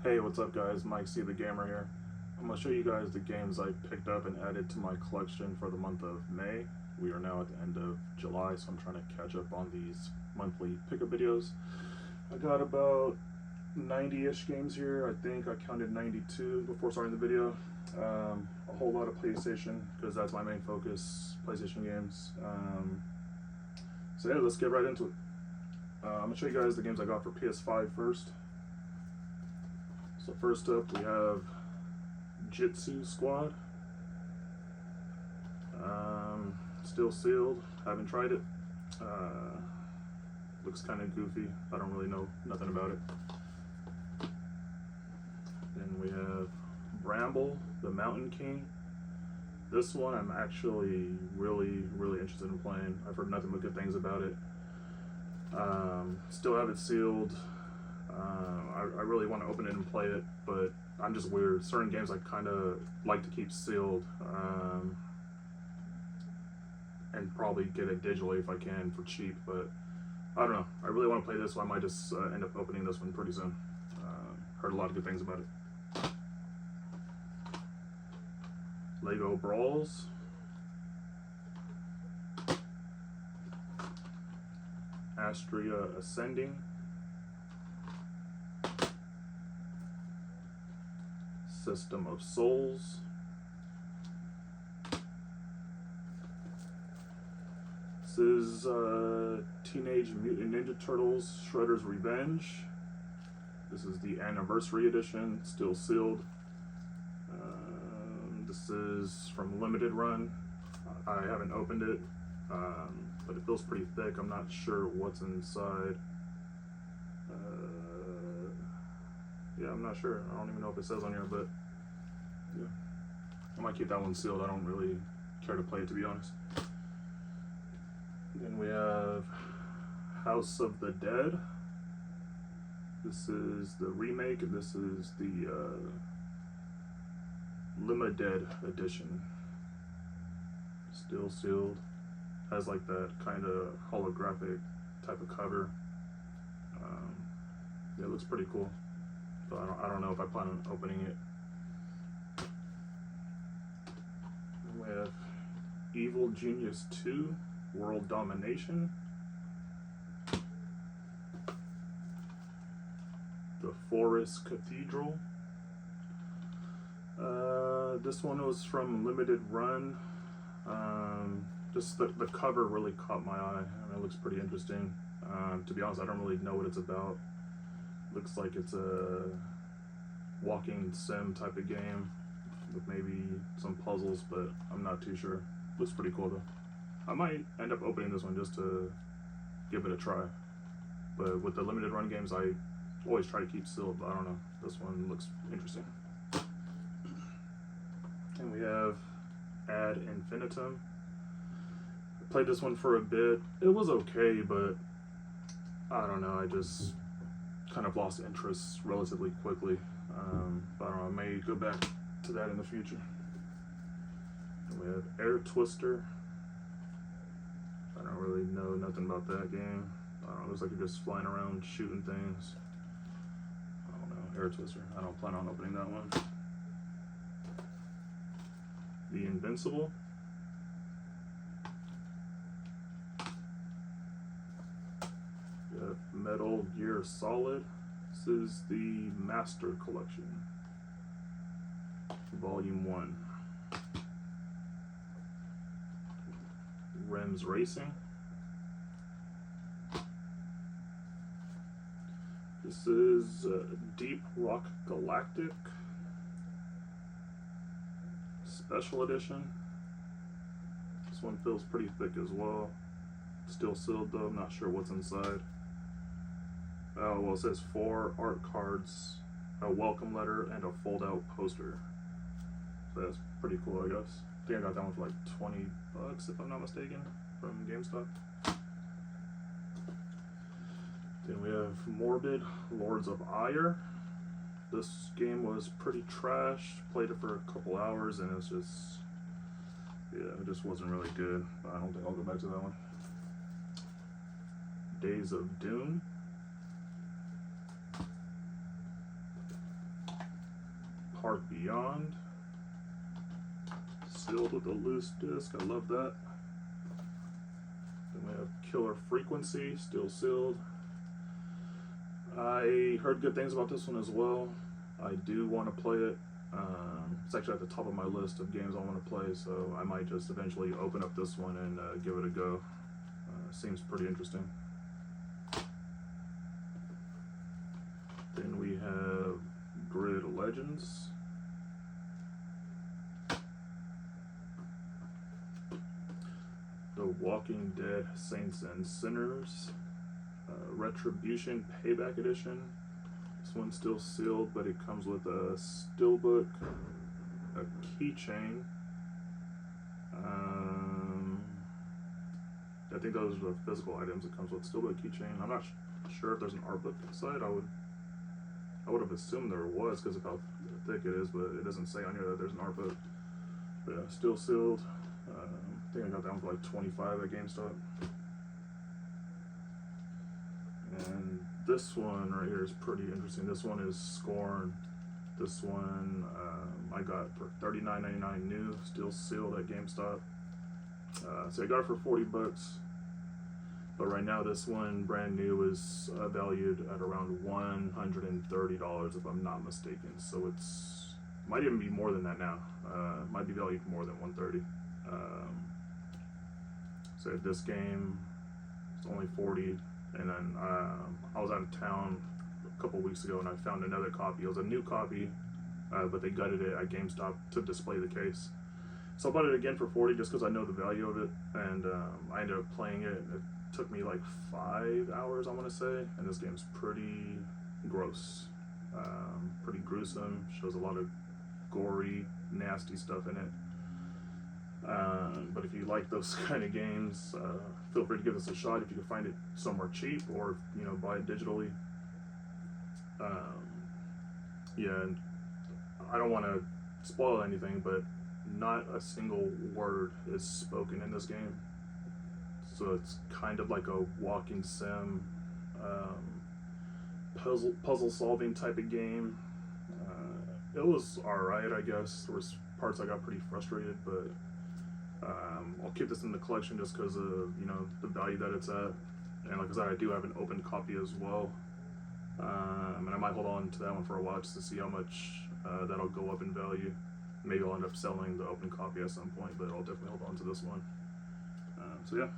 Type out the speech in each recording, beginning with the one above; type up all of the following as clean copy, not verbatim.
Hey, what's up guys? Mike C the Gamer here. I'm going to show you guys the games I picked up and added to my collection for the month of May. We are now at the end of July, so I'm trying to catch up on these monthly pickup videos. I got about 90-ish games here. I think I counted 92 before starting the video. A whole lot of PlayStation, because that's my main focus, PlayStation games. So yeah, let's get right into it. I'm going to show you guys the games I got for PS5 first. So first up we have Jitsu Squad. Still sealed, haven't tried it. Looks kind of goofy. I don't really know nothing about it. Then we have Bramble, the Mountain King. This one I'm actually really interested in playing. I've heard nothing but good things about it. Still have it sealed. I really want to open it and play it, but I'm just weird. Certain games I kind of like to keep sealed, and probably get it digitally if I can for cheap, but I don't know. I really want to play this, so I might just end up opening this one pretty soon. Heard a lot of good things about it. Lego Brawls. Astria Ascending. System of Souls. This is Teenage Mutant Ninja Turtles Shredder's Revenge. This is the Anniversary Edition, still sealed. This is from Limited Run. I haven't opened it, but it feels pretty thick. I'm not sure what's inside. Yeah, I'm not sure. I don't even know if it says on here, but yeah. I might keep that one sealed. I don't really care to play it, to be honest. Then we have House of the Dead. This is the remake. This is the Limited Edition. Still sealed. Has like that kind of holographic type of cover. Yeah, it looks pretty cool. But I don't know if I plan on opening it. Then we have Evil Genius 2, World Domination. The Forest Cathedral. This one was from Limited Run. Just the cover really caught my eye. I mean, it looks pretty interesting. To be honest, I don't really know what it's about. Looks like it's a walking sim type of game with maybe some puzzles, but I'm not too sure. Looks pretty cool though. I might end up opening this one just to give it a try. But with the Limited Run games, I always try to keep sealed, but I don't know. This one looks interesting. And we have Ad Infinitum. I played this one for a bit. It was okay, but I don't know. I just kind of lost interest relatively quickly. But I don't know. I may go back to that in the future. And we have Air Twister. I don't really know nothing about that game. I don't know. It looks like you're just flying around shooting things. I don't know. Air Twister. I don't plan on opening that one. The Invincible. Metal Gear Solid. This is the Master Collection, Volume 1. Rims Racing. This is Deep Rock Galactic Special Edition. This one feels pretty thick as well. Still sealed though, I'm not sure what's inside. Oh, well, it says 4 art cards, a welcome letter, and a fold-out poster. So that's pretty cool, I guess. I think I got that one for like 20 bucks, if I'm not mistaken, from GameStop. Then we have Morbid, Lords of Ire. This game was pretty trash. Played it for a couple hours, and it's just, yeah, it just wasn't really good. I don't think I'll go back to that one. Days of Doom. Park Beyond. Sealed with a loose disc, I love that. Then we have Killer Frequency, still sealed. I heard good things about this one as well. I do want to play it. It's actually at the top of my list of games I want to play, so I might just eventually open up this one and give it a go. Seems pretty interesting. Then we have Grid Legends. The Walking Dead Saints and Sinners. Retribution Payback Edition. This one's still sealed, but it comes with a steelbook, a keychain. I think those are the physical items it comes with. Steelbook, keychain. I'm not sure if there's an art book inside. I would have assumed there was because of how thick it is, but it doesn't say on here that there's an art book. But yeah, still sealed. I think I got that one for like $25 at GameStop. And this one right here is pretty interesting. This one is Scorn. This one I got for $39.99 new, still sealed at GameStop. So I got it for $40, but right now this one brand new is valued at around $130 if I'm not mistaken. So it's might even be more than that now. Might be valued more than $130. So this game is only $40. And then I was out of town a couple weeks ago and I found another copy. It was a new copy, but they gutted it at GameStop to display the case. So I bought it again for $40 just because I know the value of it. And I ended up playing it. It took me like 5 hours, I want to say. And this game's pretty gross, pretty gruesome. Shows a lot of gory, nasty stuff in it. But if you like those kind of games, feel free to give this a shot if you can find it somewhere cheap, or buy it digitally. Yeah, and I don't want to spoil anything, but not a single word is spoken in this game. So it's kind of like a walking sim, puzzle solving type of game. It was alright, I guess. There was parts I got pretty frustrated, but I'll keep this in the collection just because of the value that it's at, and like I said, I do have an open copy as well, and I might hold on to that one for a while just to see how much that'll go up in value. Maybe I'll end up selling the open copy at some point, but I'll definitely hold on to this one. So yeah.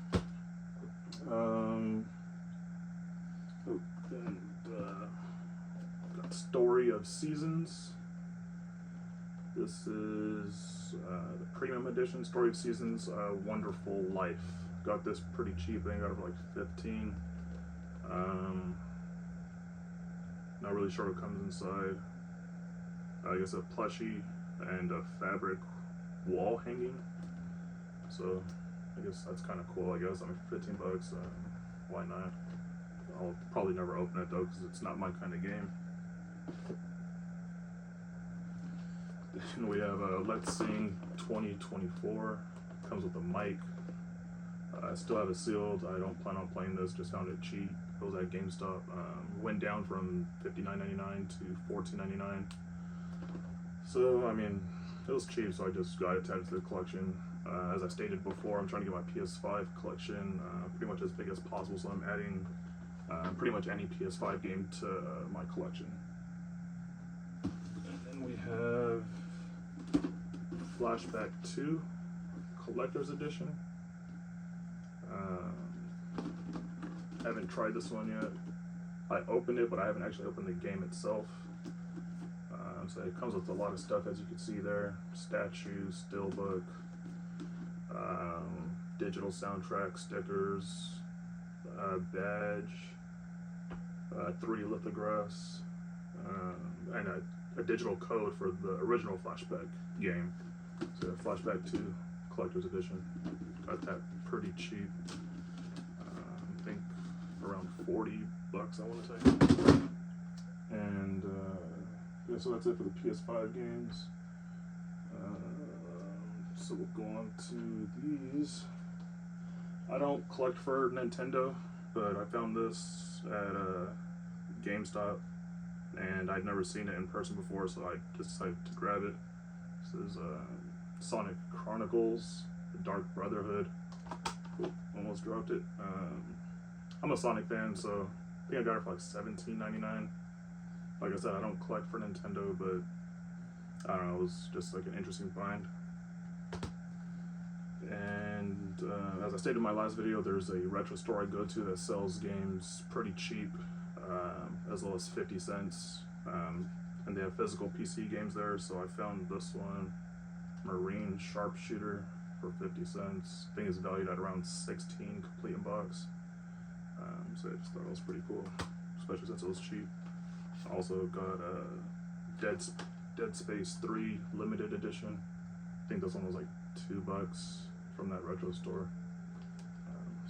Got Story of Seasons. This is the premium edition, Story of Seasons, Wonderful Life. Got this pretty cheap. I think I got it for like $15. Not really sure what comes inside. I guess a plushie and a fabric wall hanging. So I guess that's kind of cool. I guess I mean, for $15, why not? I'll probably never open it though because it's not my kind of game. And we have Let's Sing 2024. Comes with a mic. I still have it sealed. I don't plan on playing this. Just found it cheap. It was at GameStop. Went down from $59.99 to $14.99. So I mean, it was cheap. So I just got it added to the collection. As I stated before, I'm trying to get my PS5 collection pretty much as big as possible. So I'm adding pretty much any PS5 game to my collection. And then we have Flashback 2 Collector's Edition. Haven't tried this one yet. I opened it, but I haven't actually opened the game itself. So it comes with a lot of stuff, as you can see there. Statues, steelbook, digital soundtrack, stickers, badge, 3 lithographs, and a digital code for the original Flashback game. So Flashback 2 Collector's Edition. Got that pretty cheap. I think around $40, I want to say. And yeah, so that's it for the PS5 games. So we'll go on to these. I don't collect for Nintendo, but I found this at GameStop. and I'd never seen it in person before, so I decided to grab it. This is Sonic Chronicles: The Dark Brotherhood. Ooh, almost dropped it. I'm a Sonic fan, so I think I got it for like $17.99. Like I said, I don't collect for Nintendo, but I don't know, it was just like an interesting find. And as I stated in my last video, there's a retro store I go to that sells games pretty cheap, as low as 50 cents. And they have physical PC games there, so I found this one, Marine Sharpshooter, for 50 cents. I think it's valued at around 16 complete in box. So I just thought it was pretty cool, especially since it was cheap. I also got Dead Space 3 limited edition. I think this one was like $2 from that retro store.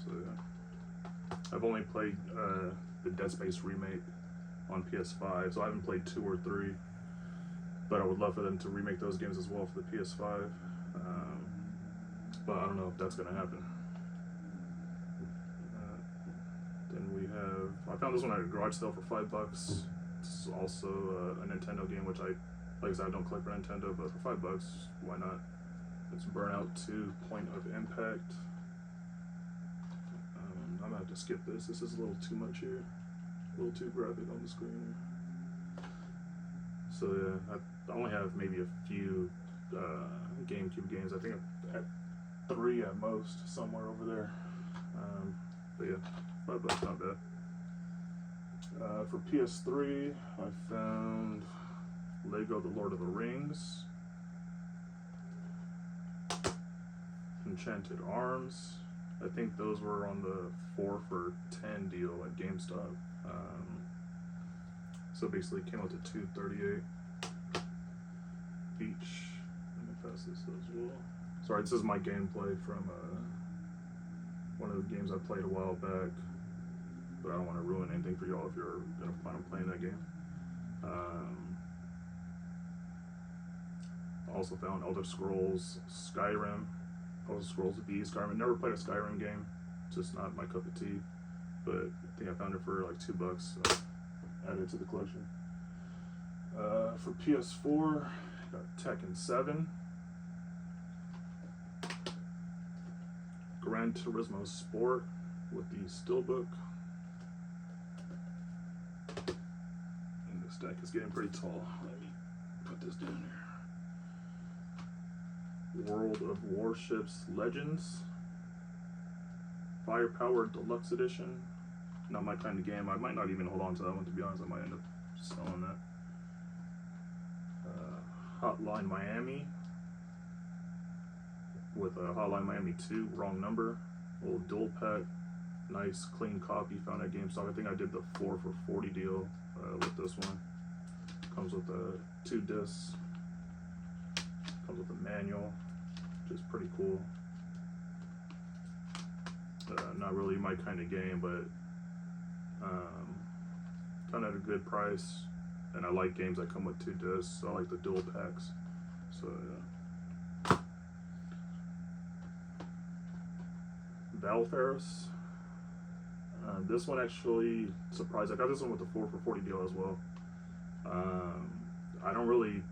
So yeah, I've only played the Dead Space remake on PS5, so I haven't played 2 or 3. But I would love for them to remake those games as well for the PS5. But I don't know if that's gonna happen. Then we have, I found this one at a garage sale for $5. It's also a Nintendo game, which like I said, I don't collect for Nintendo, but for $5, why not? It's Burnout 2: Point of Impact. I'm gonna have to skip this. This is a little too much here, a little too graphic on the screen. So yeah, I only have maybe a few GameCube games. I think at 3 at most, somewhere over there. But yeah, $5, not bad. For PS3, I found Lego: The Lord of the Rings, Enchanted Arms. I think those were on the 4 for $10 deal at GameStop. So basically came out to $2.38 each. Let me pass this as well. Sorry, this is my gameplay from one of the games I played a while back, but I don't want to ruin anything for y'all if you're gonna plan on playing that game. Also found Elder Scrolls Skyrim, Elder Scrolls V Skyrim. I never played a Skyrim game, it's just not my cup of tea. But I think I found it for like $2, so added it to the collection. For PS4, got Tekken 7, Gran Turismo Sport with the Steelbook. And this deck is getting pretty tall. Let me put this down here. World of Warships Legends, Firepower Deluxe Edition. Not my kind of game. I might not even hold on to that one, to be honest. I might end up selling that. Hotline Miami with a Hotline Miami 2, wrong number. Old dual pack, nice clean copy found at GameStop. I think I did the 4 for $40 deal with this one. Comes with 2 discs. Comes with a manual, which is pretty cool. Not really my kind of game, but found at a good price. And I like games that come with 2 discs, so I like the dual packs. So yeah. Valfaris. This one actually surprised. I got this one with the 4 for $40 deal as well. I don't really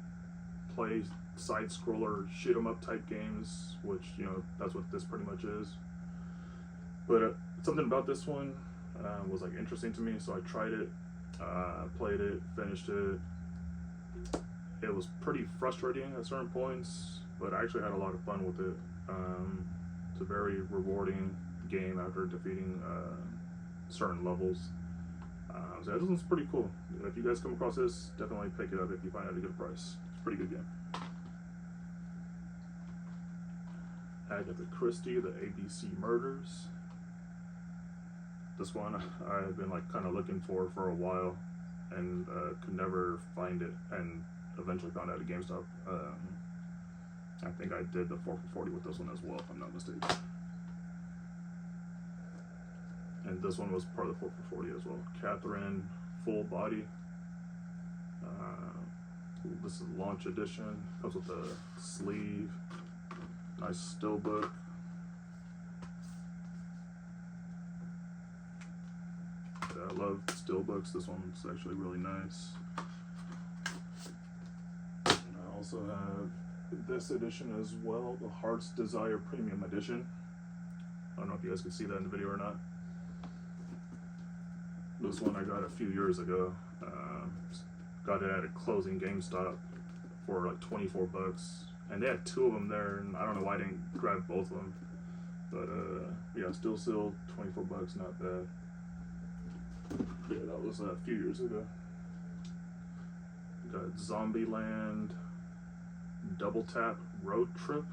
play side scroller shoot 'em up type games, which, you know, that's what this pretty much is. But something about this one was like interesting to me, so I tried it. Played it, finished it. It was pretty frustrating at certain points, but I actually had a lot of fun with it. It's a very rewarding game after defeating certain levels. So this one's pretty cool. If you guys come across this, definitely pick it up if you find it at a good price. It's a pretty good game. Agatha Christie, The ABC Murders. This one I've been like kind of looking for a while, and could never find it, and eventually found it at GameStop. I think I did the 4 for $40 with this one as well, if I'm not mistaken. And this one was part of the 4 for $40 as well. Catherine, Full Body. This is launch edition. Comes with a sleeve. Nice steelbook. I love steelbooks. This one's actually really nice. also have this edition as well, the Heart's Desire Premium Edition. I don't know if you guys can see that in the video or not. This one I got a few years ago. Got it at a closing GameStop for like 24 bucks. And they had two of them there, and I don't know why I didn't grab both of them. But yeah, still 24 bucks, not bad. Yeah, that was a few years ago. Got Zombieland Double Tap Road Trip.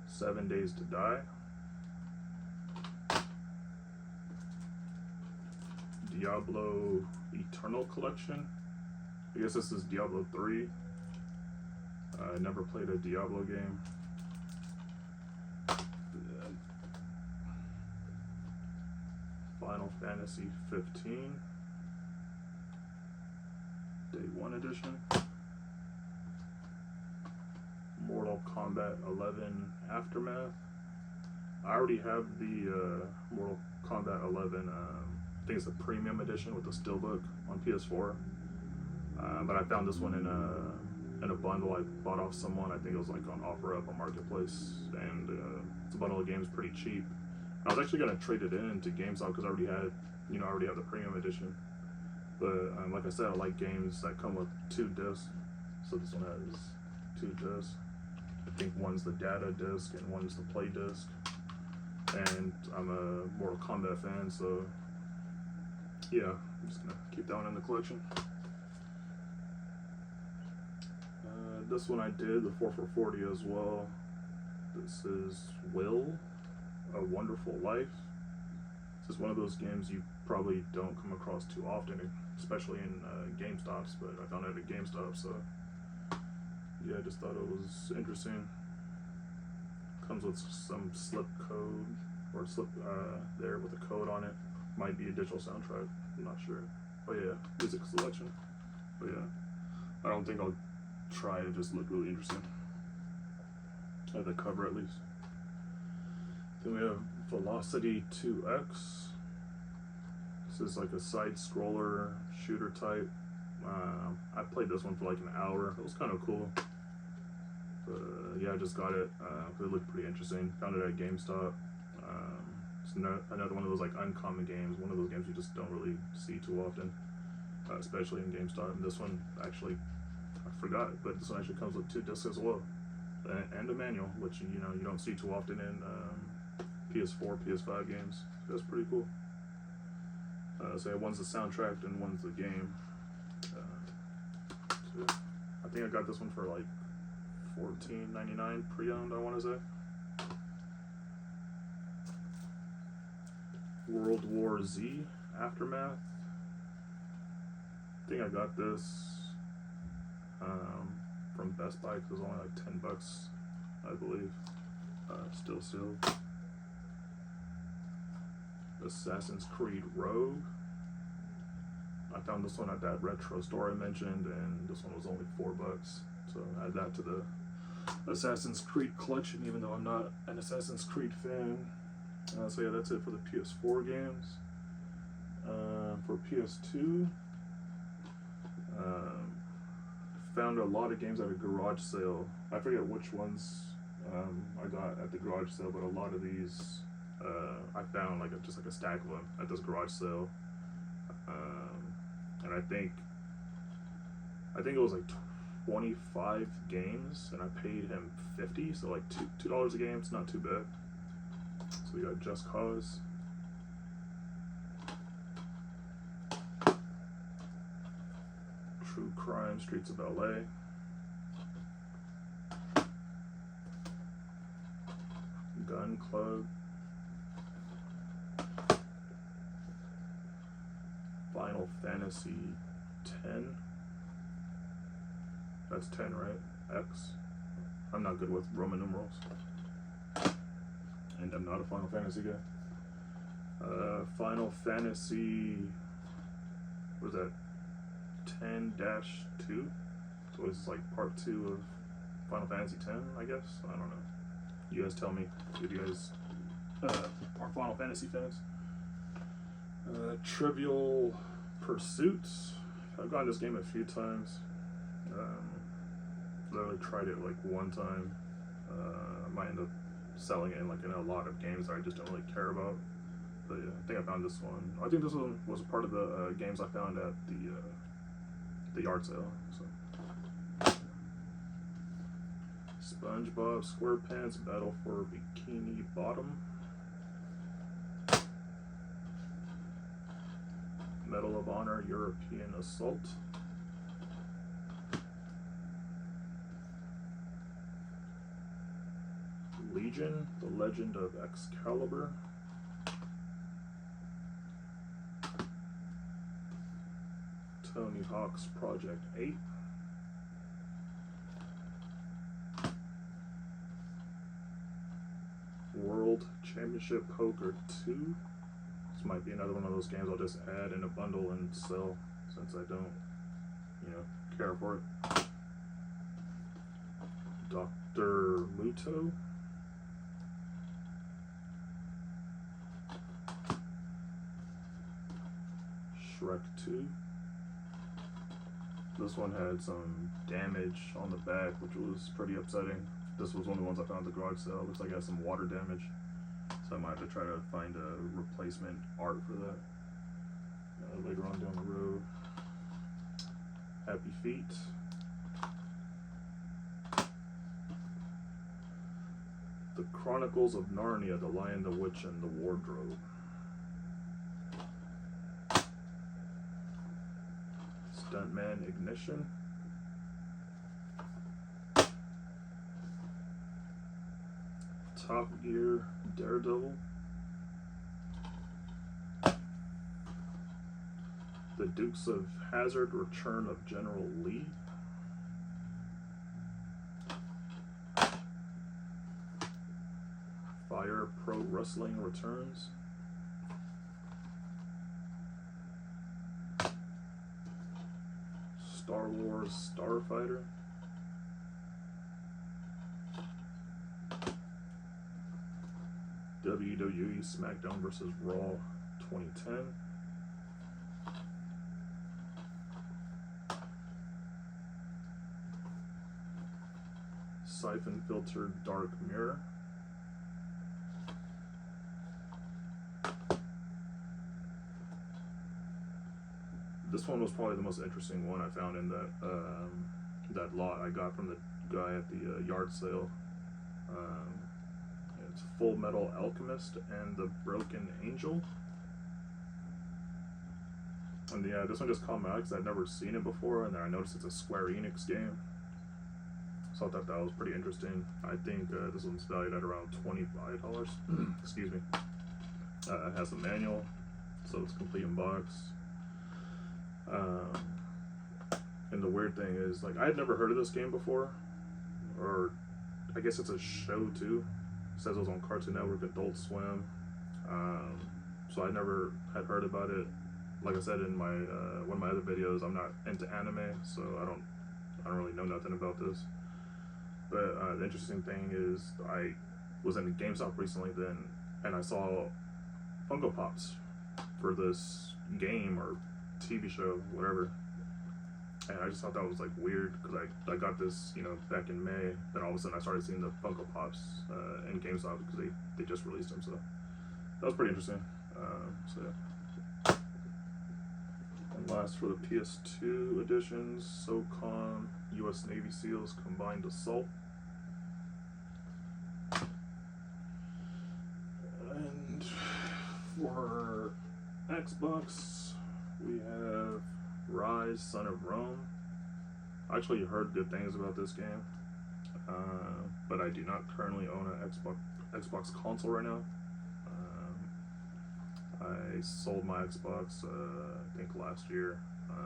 Seven Days to Die. Diablo Eternal Collection. I guess this is Diablo 3. I never played a Diablo game. Final Fantasy 15. Day 1 edition. Mortal Kombat 11 Aftermath. I already have the Mortal Kombat 11, I think it's a premium edition with the steelbook on PS4. But I found this one in a bundle I bought off someone. I think it was like on OfferUp on Marketplace, and it's a bundle of games pretty cheap. I was actually gonna trade it in to GameStop because I already had, I already have the premium edition. But like I said, I like games that come with 2 discs. So this one has 2 discs. I think one's the data disc and one's the play disc. And I'm a Mortal Kombat fan, so yeah, I'm just gonna keep that one in the collection. This one I did, the 4 for 40 as well. This is Will, A Wonderful Life. This is one of those games you probably don't come across too often, especially in GameStops, but I found it at GameStop, so yeah, I just thought it was interesting. Comes with some slip code, or slip there with a code on it. Might be a digital soundtrack, I'm not sure. Oh yeah, music selection. But yeah, I don't think I'll try it, just looked really interesting. The cover at least. Then we have Velocity 2X. This is like a side scroller shooter type. I played this one for like an hour. It was kind of cool. But yeah, I just got it. It looked pretty interesting. Found it at GameStop. It's another one of those like uncommon games. One of those games you just don't really see too often, especially in GameStop. And this one actually, I forgot, but this one actually comes with 2 discs as well, and a manual, which you don't see too often in PS4, PS5 games. So that's pretty cool. So yeah, one's the soundtrack and one's the game. So I think I got this one for like $14.99 pre-owned, I want to say. World War Z Aftermath. I think I got this from Best Buy because it was only like 10 bucks, I believe. Still sealed. Assassin's Creed Rogue. I found this one at that retro store I mentioned, and this one was only 4 bucks. So add that to the Assassin's Creed collection, even though I'm not an Assassin's Creed fan. So yeah, that's it for the PS4 games. For PS2, found a lot of games at a garage sale. I forget which ones I got at the garage sale, but a lot of these I found just like a stack of them at this garage sale. And I think it was like 25 games, and I paid him $50, so like $2 a game. It's not too bad. So we got Just Cause. True Crime, Streets of LA. Gun Club. Final Fantasy 10. That's 10, right? X. I'm not good with Roman numerals. And I'm not a Final Fantasy guy. Final Fantasy, what was that? 10-2? So it's like part 2 of Final Fantasy 10, I guess? I don't know. You guys tell me if you guys are Final Fantasy fans. Trivial Pursuit. I've gotten this game a few times. Literally tried it like one time. I might end up selling it in a lot of games that I just don't really care about. But yeah, I think I found this one. I think this one was part of the games I found at the yard sale. So, SpongeBob SquarePants Battle for Bikini Bottom. Medal of Honor European Assault. Legion, The Legend of Excalibur. Tony Hawk's Project 8. World Championship Poker 2. This might be another one of those games I'll just add in a bundle and sell since I don't, care for it. Dr. Muto. Shrek 2. This one had some damage on the back, which was pretty upsetting. This was one of the ones I found at the garage sale. Looks like it has some water damage. So I might have to try to find a replacement art for that later on down the road. Happy Feet. The Chronicles of Narnia, The Lion, the Witch, and the Wardrobe. Stuntman Ignition. Top Gear Daredevil. The Dukes of Hazzard Return of General Lee. Fire Pro Wrestling returns. Star Wars Starfighter. WWE SmackDown vs. Raw 2010. Siphon Filter Dark Mirror. This one was probably the most interesting one I found in that lot I got from the guy at the yard sale. It's Full Metal Alchemist and the Broken Angel. And yeah, this one just caught my eye because I'd never seen it before, and then I noticed it's a Square Enix game. So I thought that was pretty interesting. I think this one's valued at around $25. Excuse me. It has a manual, so it's complete in box. And the weird thing is, I had never heard of this game before, or I guess it's a show too. It says it was on Cartoon Network, Adult Swim. So I never had heard about it. Like I said in my one of my other videos, I'm not into anime, so I don't really know nothing about this. But the interesting thing is, I was in GameStop recently and I saw Funko Pops for this game or TV show, whatever. And I just thought that was weird because I got this, back in May. Then all of a sudden I started seeing the Funko Pops in GameStop because they just released them. So that was pretty interesting. So yeah. And last for the PS2 editions, SOCOM U.S. Navy SEALs Combined Assault. And for Xbox, we have Rise, Son of Rome. I actually heard good things about this game, but I do not currently own an Xbox console right now. I sold my Xbox, I think last year,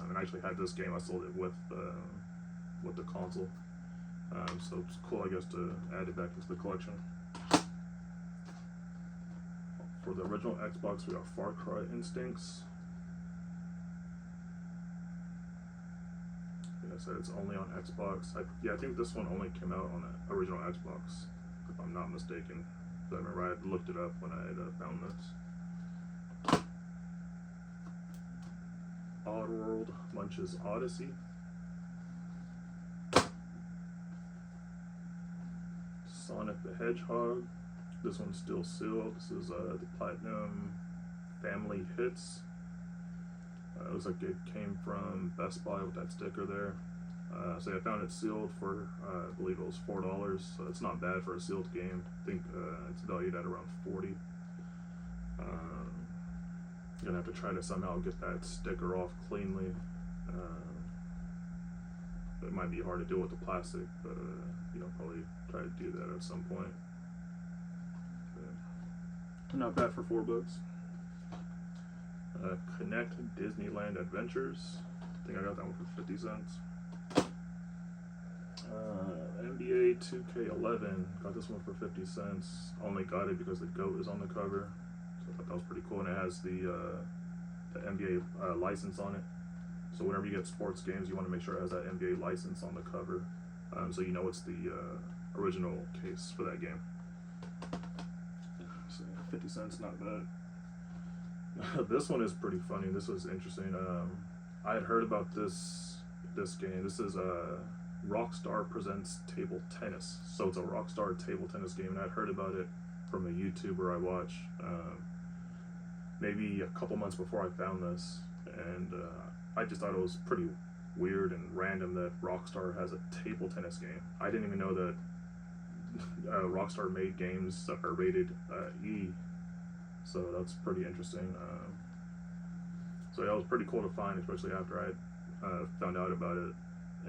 and I actually had this game. I sold it with the console, so it's cool, I guess, to add it back into the collection. For the original Xbox, we got Far Cry Instincts. Like I said, it's only on Xbox. I think this one only came out on the original Xbox, if I'm not mistaken. I remember I had looked it up when I had found this. Waterworld Munch's Odyssey. Sonic the Hedgehog. This one's still sealed. This is the Platinum Family Hits. It looks like it came from Best Buy with that sticker there. So I found it sealed for, I believe it was $4, so it's not bad for a sealed game. I think it's valued at around $40. Gonna have to try to somehow get that sticker off cleanly. It might be hard to do with the plastic, but probably try to do that at some point. But not bad for $4. Connect Disneyland Adventures. I think I got that one for 50 cents. NBA 2K11. Got this one for 50 cents. Only got it because the GOAT is on the cover. So I thought that was pretty cool. And it has the NBA license on it. So whenever you get sports games, you want to make sure it has that NBA license on the cover. So you know it's the original case for that game. So 50 cents, not bad. This one is pretty funny. This was interesting. I had heard about this game. This is Rockstar Presents Table Tennis. So it's a Rockstar table tennis game, and I'd heard about it from a YouTuber I watch maybe a couple months before I found this, and I just thought it was pretty weird and random that Rockstar has a table tennis game. I didn't even know that Rockstar made games that are rated E. So that's pretty interesting. So yeah, it was pretty cool to find, especially after I found out about it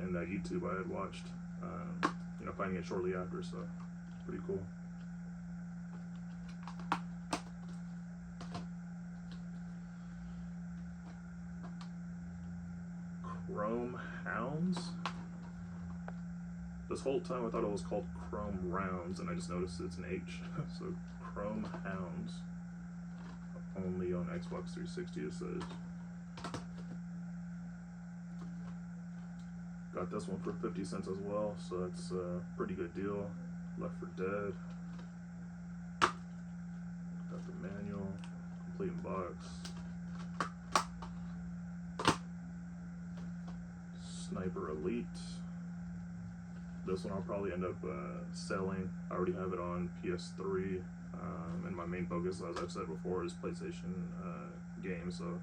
in that YouTube I had watched. Finding it shortly after, so pretty cool. Chrome Hounds. This whole time I thought it was called Chrome Rounds, and I just noticed it's an H. So Chrome Hounds. Only on Xbox 360 it says. Got this one for 50 cents as well, so that's a pretty good deal. Left 4 Dead. Got the manual, complete in box. Sniper Elite. This one I'll probably end up selling. I already have it on PS3, and my main focus, as I've said before, is PlayStation games. So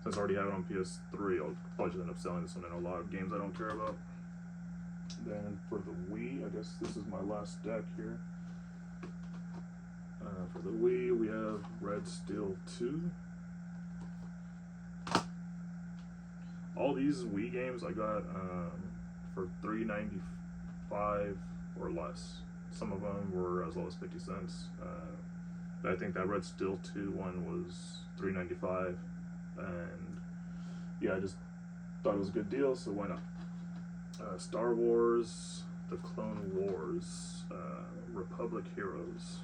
since I already have it on PS3, I'll probably just end up selling this one in a lot of games I don't care about. Then for the Wii, I guess this is my last deck here. For the Wii, we have Red Steel 2. All these Wii games I got for $3.95 or less. Some of them were as low as 50 cents. I think that Red Steel 2 one was $3.95, and yeah, I just thought it was a good deal, so why not? Star Wars, The Clone Wars, Republic Heroes,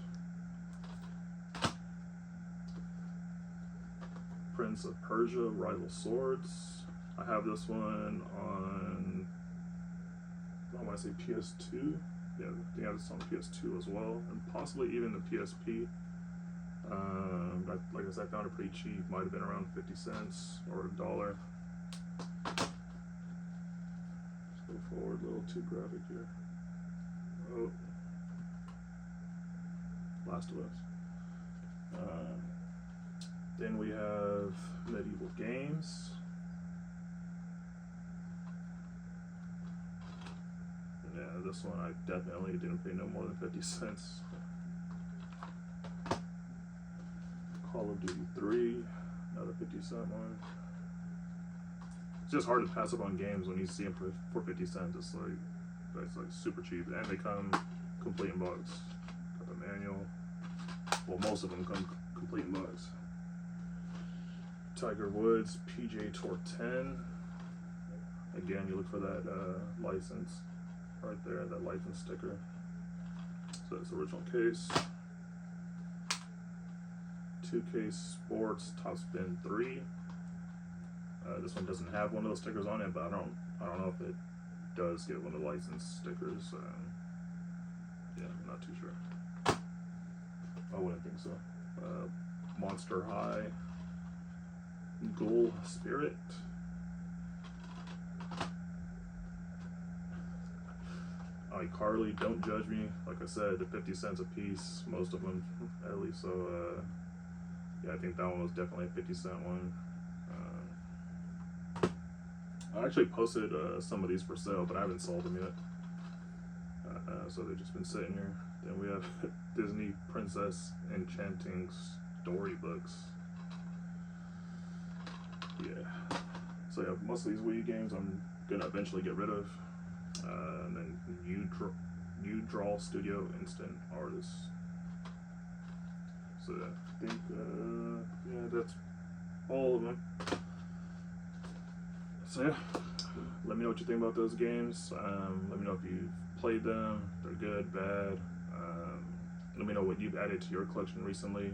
Prince of Persia, Rival Swords. I have this one on, I want to say PS2. Yeah, I think I have this on PS2 as well, and possibly even the PSP. Like I said, I found it pretty cheap. Might have been around 50 cents or $1. Let's go forward, a little too graphic here. Oh, Last of Us. Then we have Medieval Games. Yeah, this one I definitely didn't pay no more than 50 cents. Call of Duty 3, another 50-cent one. It's just hard to pass up on games when you see them for 50 cents. It's like super cheap, and they come complete in box. Got the manual. Well, most of them come complete in box. Tiger Woods PGA Tour 10. Again, you look for that license right there, that license sticker. So that's the original case. 2K Sports Top Spin 3. This one doesn't have one of those stickers on it, but I don't know if it does get one of the license stickers. Yeah, I'm not too sure. I wouldn't think so. Monster High, Ghoul Spirit, iCarly, Don't Judge Me. Like I said, the 50 cents a piece, most of them at least. So yeah, I think that one was definitely a 50-cent one. I actually posted some of these for sale, but I haven't sold them yet. So they've just been sitting here. Then we have Disney Princess Enchanting Storybooks. Yeah. So yeah, most of these Wii games I'm gonna eventually get rid of. And then New Draw Studio Instant Artists. So I think yeah, that's all of them. So yeah, let me know what you think about those games. Let me know if you've played them, they're good, bad. Let me know what you've added to your collection recently.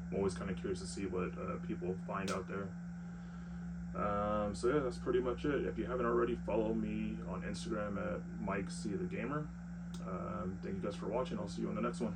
I'm always kind of curious to see what people find out there. So yeah, that's pretty much it. If you haven't already, follow me on Instagram at Mike C the Gamer. Thank you guys for watching. I'll see you on the next one.